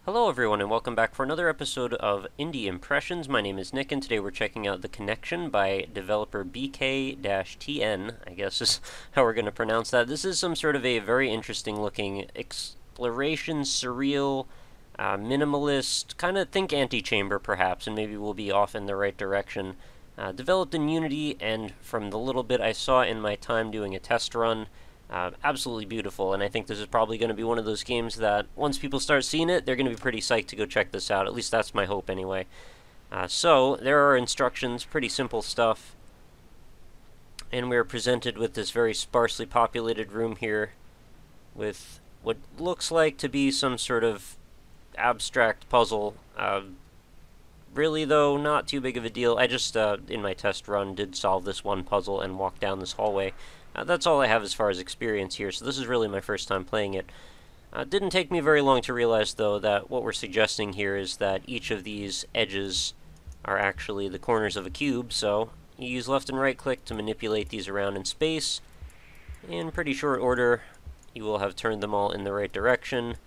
Hello everyone and welcome back for another episode of Indie Impressions. My name is Nick and today we're checking out The Connection by developer BK-TN, I guess is how we're going to pronounce that. This is some sort of a very interesting looking exploration, surreal, minimalist, kind of think antechamber perhaps, and maybe we'll be off in the right direction. Developed in Unity, and from the little bit I saw in my time doing a test run, absolutely beautiful, and I think this is probably going to be one of those games that once people start seeing it, they're going to be pretty psyched to go check this out. At least that's my hope anyway. So there are instructions, pretty simple stuff, and we're presented with this very sparsely populated room here with what looks like to be some sort of abstract puzzle. Really, though, not too big of a deal. I just, in my test run, did solve this one puzzle and walk down this hallway. That's all I have as far as experience here, so this is really my first time playing it. Didn't take me very long to realize, though, that what we're suggesting here is that each of these edges are actually the corners of a cube, so you use left and right click to manipulate these around in space. In pretty short order, you will have turned them all in the right direction,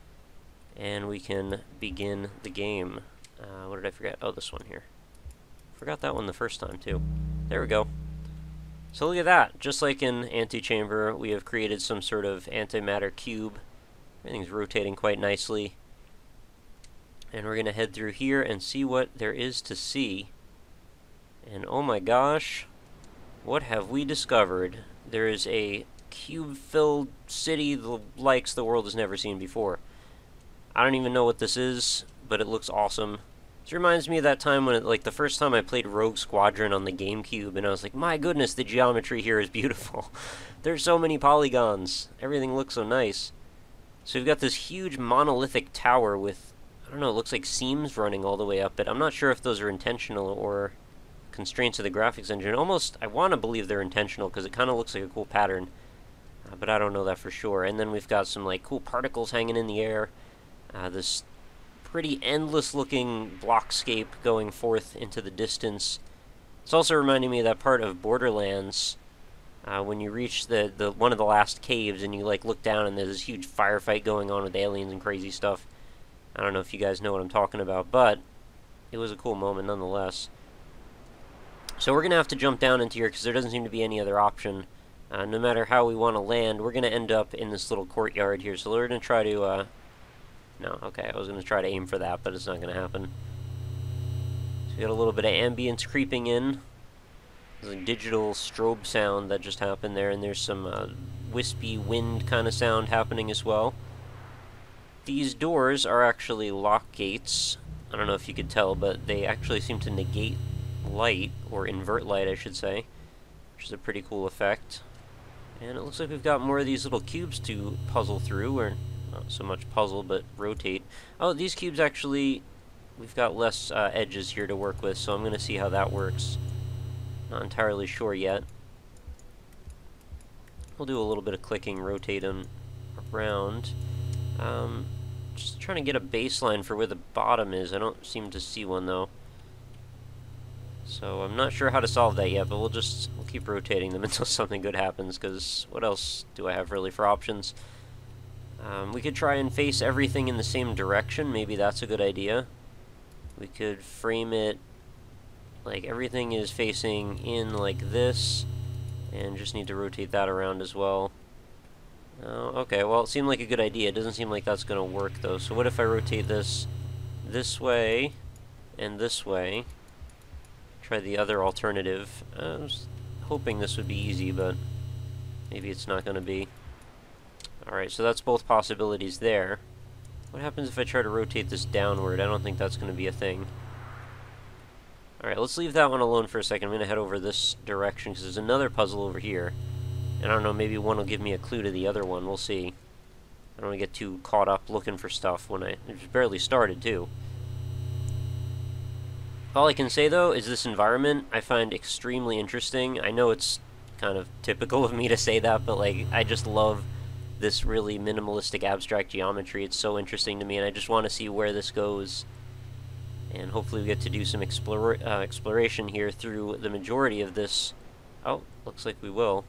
and we can begin the game. What did I forget? Oh, this one here. Forgot that one the first time, too. There we go. So look at that. Just like in Antechamber, we have created some sort of antimatter cube. Everything's rotating quite nicely. And we're going to head through here and see what there is to see. And oh my gosh, what have we discovered? There is a cube-filled city the likes the world has never seen before. I don't even know what this is, but it looks awesome. This reminds me of that time when, the first time I played Rogue Squadron on the GameCube, and I was like, my goodness, the geometry here is beautiful. There's so many polygons. Everything looks so nice. So we've got this huge monolithic tower with, I don't know, it looks like seams running all the way up it. I'm not sure if those are intentional or constraints of the graphics engine. Almost, I want to believe they're intentional, because it kind of looks like a cool pattern. But I don't know that for sure. And then we've got some, cool particles hanging in the air. This pretty endless-looking blockscape going forth into the distance. It's also reminding me of that part of Borderlands when you reach the one of the last caves and you look down and there's this huge firefight going on with aliens and crazy stuff. I don't know if you guys know what I'm talking about, but it was a cool moment nonetheless. So we're going to have to jump down into here because there doesn't seem to be any other option. No matter how we want to land, we're going to end up in this little courtyard here. So we're going to try to no, okay, I was going to try to aim for that, but it's not going to happen. So we got a little bit of ambience creeping in. There's a digital strobe sound that just happened there, and there's some wispy wind kind of sound happening as well. These doors are actually lock gates. I don't know if you could tell, but they actually seem to negate light, or invert light, I should say, which is a pretty cool effect. And it looks like we've got more of these little cubes to puzzle through, or not so much puzzle, but rotate. Oh, these cubes actually, we've got less edges here to work with, so I'm going to see how that works. Not entirely sure yet. We'll do a little bit of clicking, rotate them around. Just trying to get a baseline for where the bottom is. I don't seem to see one, though. So I'm not sure how to solve that yet, but we'll keep rotating them until something good happens, because what else do I have really for options? We could try and face everything in the same direction. Maybe that's a good idea. We could frame it like everything is facing in like this, and just need to rotate that around as well. Okay, well, it seemed like a good idea. It doesn't seem like that's going to work, though. So what if I rotate this way and this way? Try the other alternative. I was hoping this would be easy, but maybe it's not going to be. Alright, so that's both possibilities there. What happens if I try to rotate this downward? I don't think that's going to be a thing. Alright, let's leave that one alone for a second. I'm going to head over this direction, because there's another puzzle over here. And I don't know, maybe one will give me a clue to the other one. We'll see. I don't want to get too caught up looking for stuff when it just barely started, too. All I can say, though, is this environment I find extremely interesting. I know it's kind of typical of me to say that, but, I just love this really minimalistic abstract geometry. It's so interesting to me, and I just want to see where this goes. And hopefully we get to do some exploration here through the majority of this. Oh, looks like we will.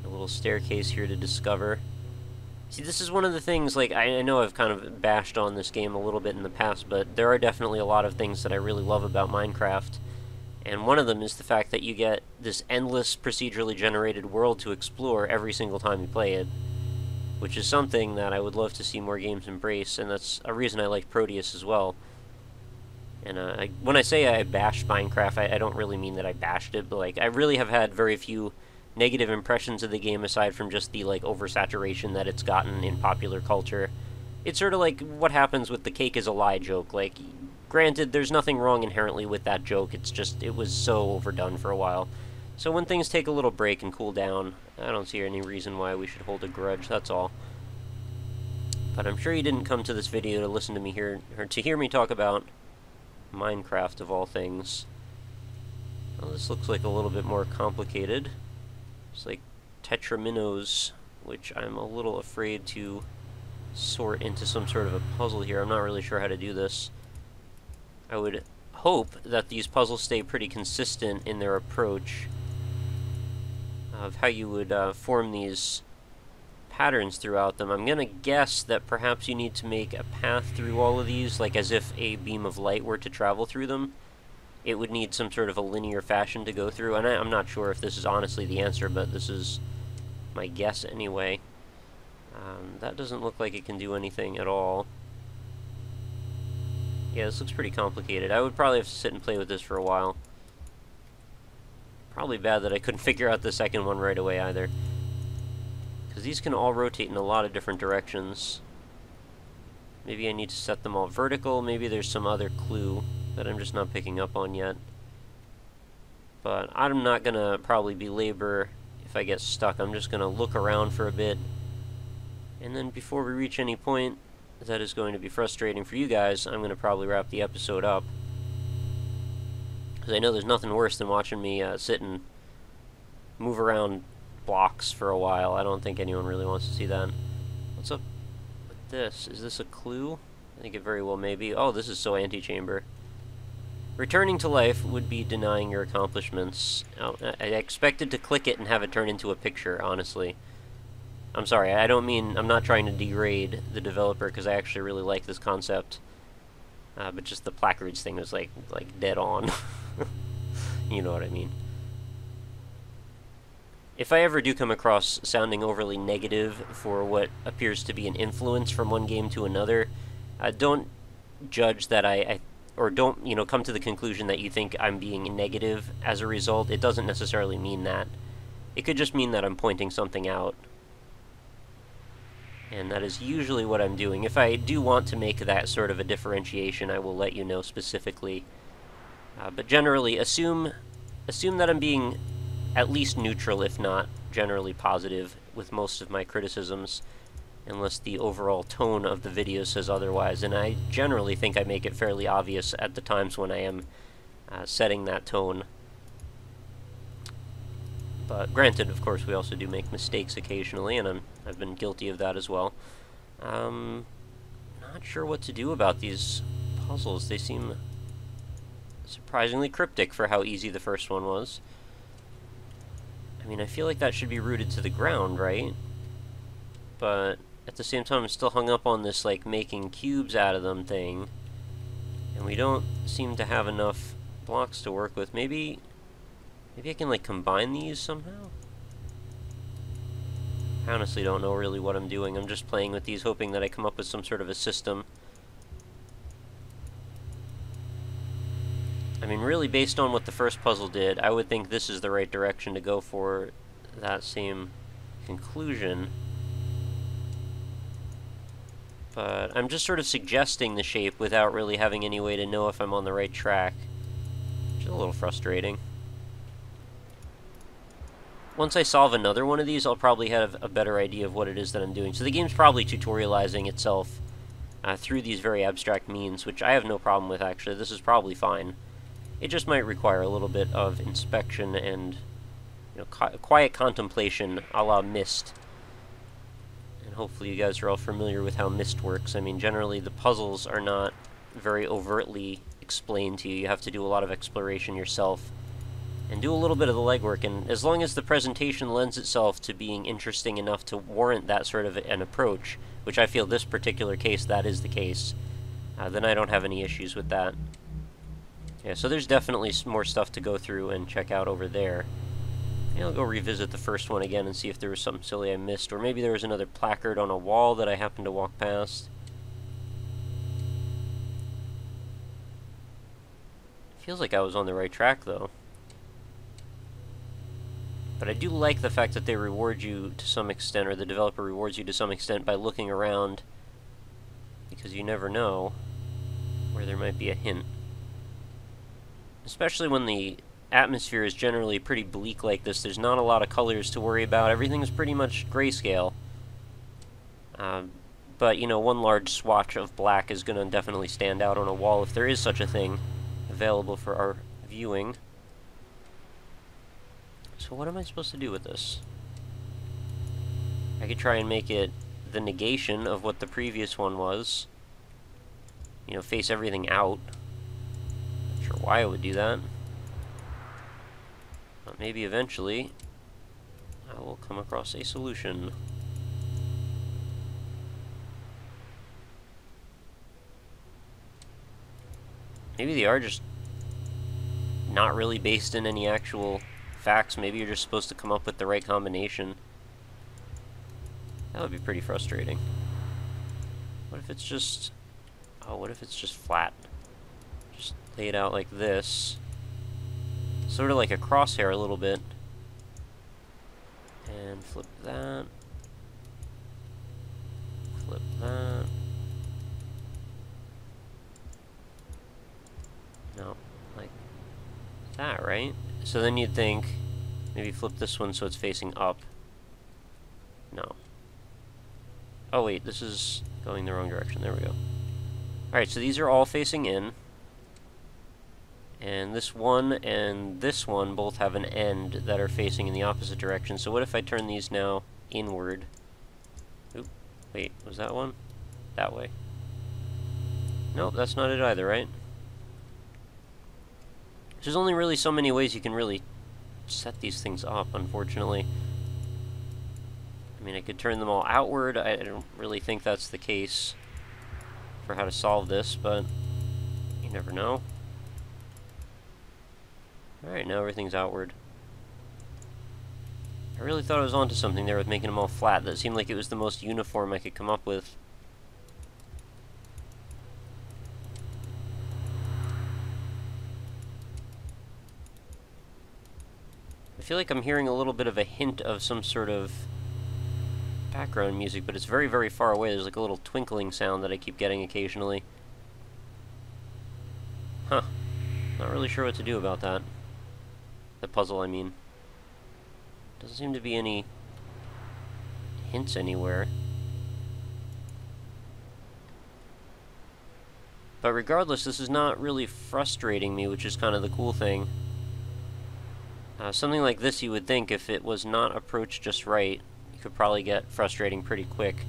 A little staircase here to discover. See, this is one of the things, like, I know I've kind of bashed on this game a little bit in the past, but there are definitely a lot of things that I really love about Minecraft. And one of them is the fact that you get this endless procedurally generated world to explore every single time you play it, which is something that I would love to see more games embrace, and that's a reason I like Proteus as well. And when I say I bashed Minecraft, I don't really mean that I bashed it, but like I really have had very few negative impressions of the game aside from just the like oversaturation that it's gotten in popular culture. It's sort of like what happens with the cake is a lie joke. Like, granted, there's nothing wrong inherently with that joke, it's just it was so overdone for a while. So when things take a little break and cool down, I don't see any reason why we should hold a grudge, that's all. But I'm sure you didn't come to this video to listen to me here, or to hear me talk about Minecraft of all things. Well, this looks like a little bit more complicated. It's like tetraminos, which I'm a little afraid to sort into some sort of a puzzle here. I'm not really sure how to do this. I would hope that these puzzles stay pretty consistent in their approach of how you would form these patterns throughout them. I'm gonna guess that perhaps you need to make a path through all of these, like as if a beam of light were to travel through them. It would need some sort of a linear fashion to go through, and I'm not sure if this is honestly the answer, but this is my guess anyway. That doesn't look like it can do anything at all. Yeah, this looks pretty complicated. I would probably have to sit and play with this for a while. Probably bad that I couldn't figure out the second one right away either, because these can all rotate in a lot of different directions. Maybe I need to set them all vertical. Maybe there's some other clue that I'm just not picking up on yet. But I'm not gonna probably belabor if I get stuck. I'm just gonna look around for a bit, and then before we reach any point that is going to be frustrating for you guys, I'm gonna probably wrap the episode up. Because I know there's nothing worse than watching me sit and move around blocks for a while. I don't think anyone really wants to see that. What's up with this? Is this a clue? I think it very well may be. Oh, this is so anti-chamber. Returning to life would be denying your accomplishments. Oh, I expected to click it and have it turn into a picture, honestly. I'm sorry, I don't mean, I'm not trying to degrade the developer, because I actually really like this concept. But just the placards thing was like dead on. You know what I mean. If I ever do come across sounding overly negative for what appears to be an influence from one game to another, don't judge that or don't, you know, come to the conclusion that you think I'm being negative as a result. It doesn't necessarily mean that. It could just mean that I'm pointing something out. And that is usually what I'm doing. If I do want to make that sort of a differentiation, I will let you know specifically. But generally, assume that I'm being at least neutral, if not generally positive, with most of my criticisms, unless the overall tone of the video says otherwise. And I generally think I make it fairly obvious at the times when I am setting that tone. But granted, of course, we also do make mistakes occasionally, and I've been guilty of that as well. Not sure what to do about these puzzles. They seem surprisingly cryptic for how easy the first one was. I mean, I feel like that should be rooted to the ground, right? But at the same time, I'm still hung up on this, like, making cubes out of them thing. And we don't seem to have enough blocks to work with. Maybe I can, like, combine these somehow? I honestly don't know really what I'm doing. I'm just playing with these, hoping that I come up with some sort of a system. I mean, really, based on what the first puzzle did, I would think this is the right direction to go for that same conclusion. But I'm just sort of suggesting the shape without really having any way to know if I'm on the right track, which is a little frustrating. Once I solve another one of these, I'll probably have a better idea of what it is that I'm doing. So the game's probably tutorializing itself through these very abstract means, which I have no problem with, actually. This is probably fine. It just might require a little bit of inspection and, you know, quiet contemplation a la Myst. And hopefully you guys are all familiar with how Myst works. I mean, generally the puzzles are not very overtly explained to you. You have to do a lot of exploration yourself. and do a little bit of the legwork. And as long as the presentation lends itself to being interesting enough to warrant that sort of an approach, which I feel this particular case, that is the case, then I don't have any issues with that. Yeah, so there's definitely more stuff to go through and check out over there. Maybe I'll go revisit the first one again and see if there was something silly I missed, or maybe there was another placard on a wall that I happened to walk past. Feels like I was on the right track, though. But I do like the fact that they reward you to some extent, or the developer rewards you to some extent by looking around, because you never know where there might be a hint. Especially when the atmosphere is generally pretty bleak like this. There's not a lot of colors to worry about. Everything's pretty much grayscale. But, you know, one large swatch of black is going to definitely stand out on a wall if there is such a thing available for our viewing. So what am I supposed to do with this? I could try and make it the negation of what the previous one was. You know, face everything out. Not sure why I would do that. But maybe eventually I will come across a solution. Maybe they are just not really based in any actual facts. Maybe you're just supposed to come up with the right combination. That would be pretty frustrating. What if it's just... oh, what if it's just flat? Just lay it out like this. Sort of like a crosshair a little bit. And flip that. Flip that. No, like that, right? So then you'd think, maybe flip this one so it's facing up. No. Oh wait, this is going the wrong direction. There we go. Alright, so these are all facing in. And this one and this one both have an end that are facing in the opposite direction. So what if I turn these now inward? Oop, wait, was that one? That way. Nope, that's not it either, right? There's only really so many ways you can really set these things up, unfortunately. I mean, I could turn them all outward. I don't really think that's the case for how to solve this, but you never know. Alright, now everything's outward. I really thought I was onto something there with making them all flat. That seemed like it was the most uniform I could come up with. I feel like I'm hearing a little bit of a hint of some sort of background music, but it's very, very far away. There's like a little twinkling sound that I keep getting occasionally. Huh. Not really sure what to do about that. The puzzle, I mean. Doesn't seem to be any hints anywhere. But regardless, this is not really frustrating me, which is kind of the cool thing. Something like this, you would think, if it was not approached just right, you could probably get frustrating pretty quick.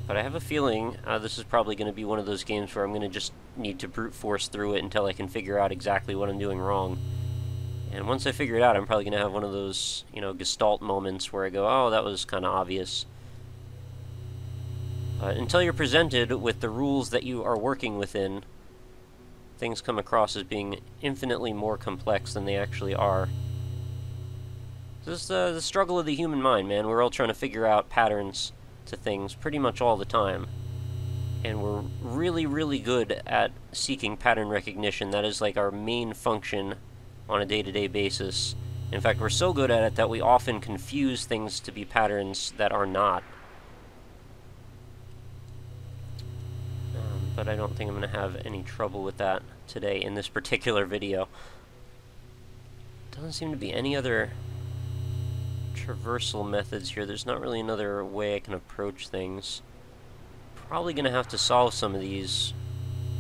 But I have a feeling this is probably going to be one of those games where I'm going to just need to brute force through it until I can figure out exactly what I'm doing wrong. And once I figure it out, I'm probably going to have one of those, you know, gestalt moments where I go, oh, that was kind of obvious. Until you're presented with the rules that you are working within, things come across as being infinitely more complex than they actually are. This is the struggle of the human mind, man. We're all trying to figure out patterns to things pretty much all the time. And we're really, really good at seeking pattern recognition. That is like our main function on a day-to-day basis. In fact, we're so good at it that we often confuse things to be patterns that are not. But I don't think I'm going to have any trouble with that today in this particular video. Doesn't seem to be any other traversal methods here. There's not really another way I can approach things. Probably going to have to solve some of these.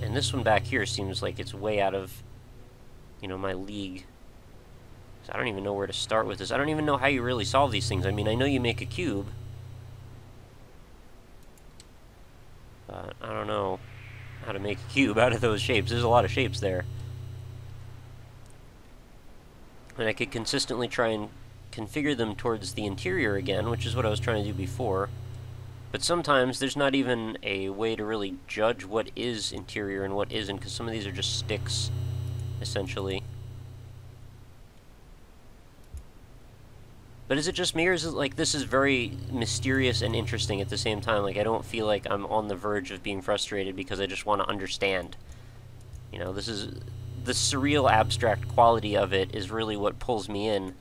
And this one back here seems like it's way out of, you know, my league. So I don't even know where to start with this. I don't even know how you really solve these things. I mean, I know you make a cube. But I don't know how to make a cube out of those shapes. There's a lot of shapes there. And I could consistently try and configure them towards the interior again, which is what I was trying to do before. But sometimes there's not even a way to really judge what is interior and what isn't, because some of these are just sticks, essentially. But is it just me, or is it like this is very mysterious and interesting at the same time? Like, I don't feel like I'm on the verge of being frustrated because I just want to understand. You know, this is the surreal abstract quality of it is really what pulls me in,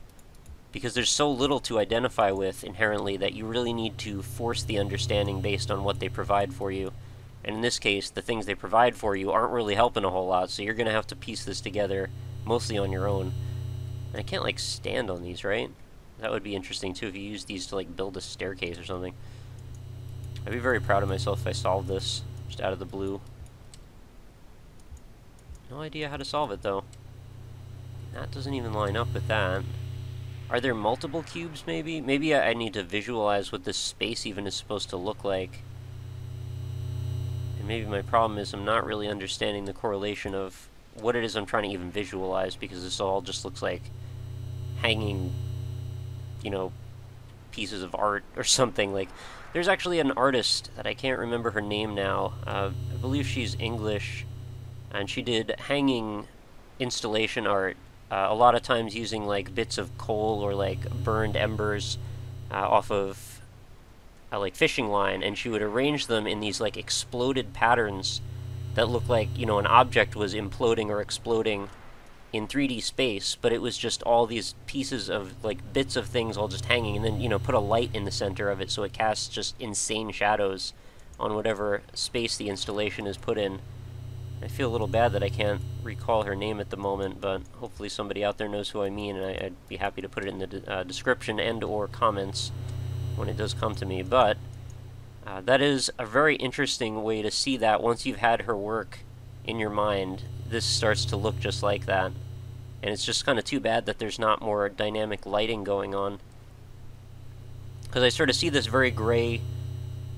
because there's so little to identify with inherently that you really need to force the understanding based on what they provide for you. And in this case, the things they provide for you aren't really helping a whole lot, so you're going to have to piece this together mostly on your own. And I can't, like, stand on these, right? That would be interesting, too, if you use these to, like, build a staircase or something. I'd be very proud of myself if I solved this, just out of the blue. No idea how to solve it, though. That doesn't even line up with that. Are there multiple cubes, maybe? Maybe I need to visualize what this space even is supposed to look like. And maybe my problem is I'm not really understanding the correlation of what it is I'm trying to even visualize, because this all just looks like hanging, you know, pieces of art or something. Like, there's actually an artist that I can't remember her name now. I believe she's English, and she did hanging installation art, a lot of times using like bits of coal or like burned embers off of like fishing line, and she would arrange them in these like exploded patterns that look like, you know, an object was imploding or exploding in 3D space, but it was just all these pieces of like bits of things all just hanging, and then, you know, put a light in the center of it so it casts just insane shadows on whatever space the installation is put in. I feel a little bad that I can't recall her name at the moment, but hopefully somebody out there knows who I mean, and I'd be happy to put it in the description and or comments when it does come to me. But that is a very interesting way to see that once you've had her work in your mind, this starts to look just like that. And it's just kind of too bad that there's not more dynamic lighting going on, because I sort of see this very gray,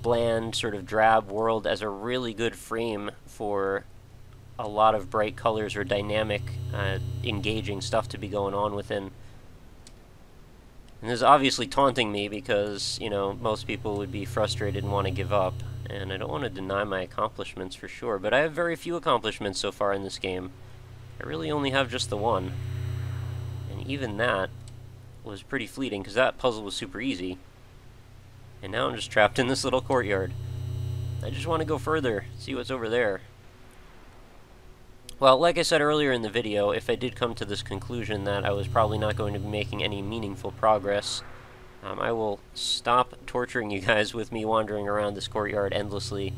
bland, sort of drab world as a really good frame for a lot of bright colors or dynamic, engaging stuff to be going on within. And this is obviously taunting me because, you know, most people would be frustrated and want to give up, and I don't want to deny my accomplishments for sure, but I have very few accomplishments so far in this game. I really only have just the one, and even that was pretty fleeting because that puzzle was super easy. And now I'm just trapped in this little courtyard. I just want to go further, see what's over there. Well, like I said earlier in the video, if I did come to this conclusion that I was probably not going to be making any meaningful progress, I will stop torturing you guys with me wandering around this courtyard endlessly,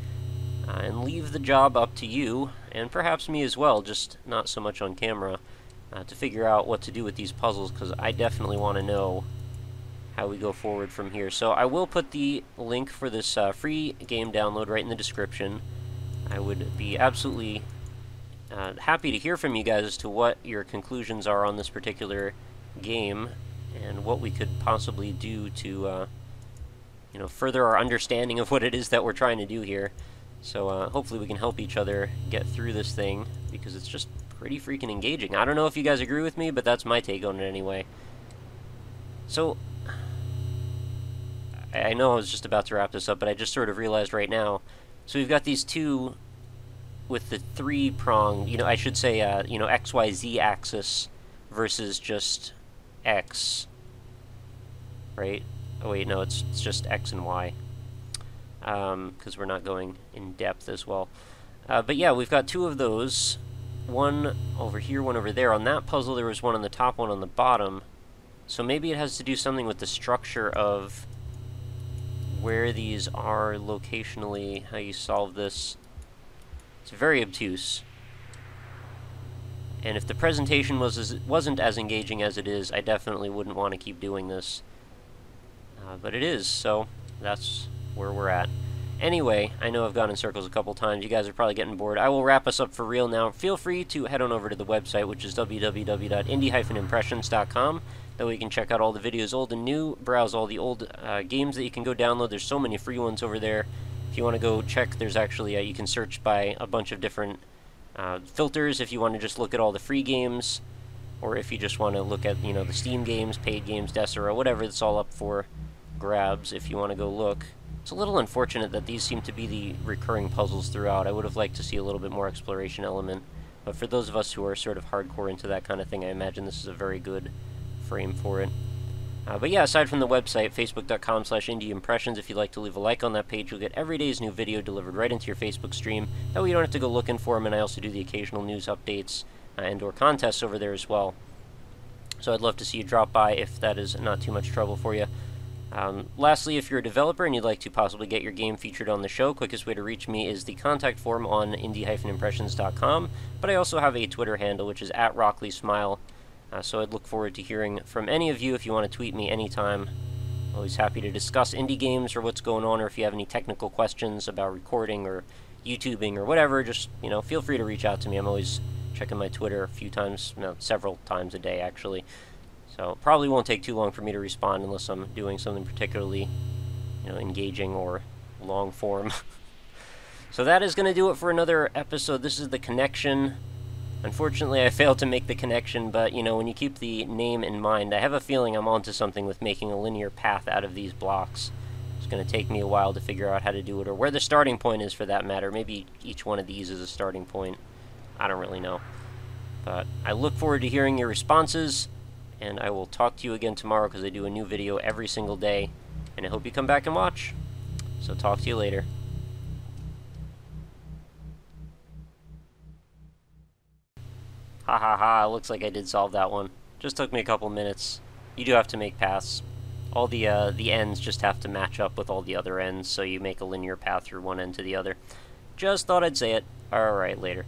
and leave the job up to you, and perhaps me as well, just not so much on camera, to figure out what to do with these puzzles, because I definitely want to know how we go forward from here. So I will put the link for this free game download right in the description. I would be absolutely happy to hear from you guys as to what your conclusions are on this particular game and what we could possibly do to you know, further our understanding of what it is that we're trying to do here. So hopefully we can help each other get through this thing, because it's just pretty freaking engaging. I don't know if you guys agree with me, but that's my take on it anyway. So I know I was just about to wrap this up, but I just sort of realized right now. So we've got these two with the three-pronged, you know, I should say, you know, XYZ axis versus just X, right? Oh wait, no, it's just X and Y, because we're not going in depth as well. But yeah, we've got two of those, one over here, one over there. On that puzzle, there was one on the top, one on the bottom. So maybe it has to do something with the structure of where these are locationally, how you solve this. It's very obtuse. And if the presentation wasn't as engaging as it is, I definitely wouldn't want to keep doing this. But it is, so that's where we're at. Anyway, I know I've gone in circles a couple times. You guys are probably getting bored. I will wrap us up for real now. Feel free to head on over to the website, which is www.indie-impressions.com. That way you can check out all the videos, old and new, browse all the old games that you can go download. There's so many free ones over there. If you want to go check, there's actually, you can search by a bunch of different filters if you want to just look at all the free games. or if you just want to look at, you know, the Steam games, paid games, Desera, whatever, it's all up for grabs if you want to go look. It's a little unfortunate that these seem to be the recurring puzzles throughout. I would have liked to see a little bit more exploration element, but for those of us who are sort of hardcore into that kind of thing, I imagine this is a very good frame for it. But yeah, aside from the website, facebook.com/indieimpressions, if you'd like to leave a like on that page, you'll get every day's new video delivered right into your Facebook stream. That way you don't have to go looking for them, and I also do the occasional news updates and or contests over there as well. So I'd love to see you drop by if that is not too much trouble for you. Lastly, if you're a developer and you'd like to possibly get your game featured on the show, quickest way to reach me is the contact form on indie-impressions.com, but I also have a Twitter handle, which is at RockLeeSmile, so I'd look forward to hearing from any of you if you want to tweet me anytime. Always happy to discuss indie games or what's going on, or if you have any technical questions about recording or YouTubing or whatever, just, you know, feel free to reach out to me. I'm always checking my Twitter a few times, no, several times a day, actually. So probably won't take too long for me to respond unless I'm doing something particularly, you know, engaging or long form. So that is going to do it for another episode. This is The Connection. Unfortunately, I failed to make the connection, but, you know, when you keep the name in mind, I have a feeling I'm onto something with making a linear path out of these blocks. It's going to take me a while to figure out how to do it, or where the starting point is for that matter. Maybe each one of these is a starting point. I don't really know. But I look forward to hearing your responses, and I will talk to you again tomorrow because I do a new video every single day, and I hope you come back and watch. So talk to you later. Ha ha ha, looks like I did solve that one. Just took me a couple minutes. You do have to make paths. All the ends just have to match up with all the other ends, so you make a linear path through one end to the other. Just thought I'd say it. Alright, later.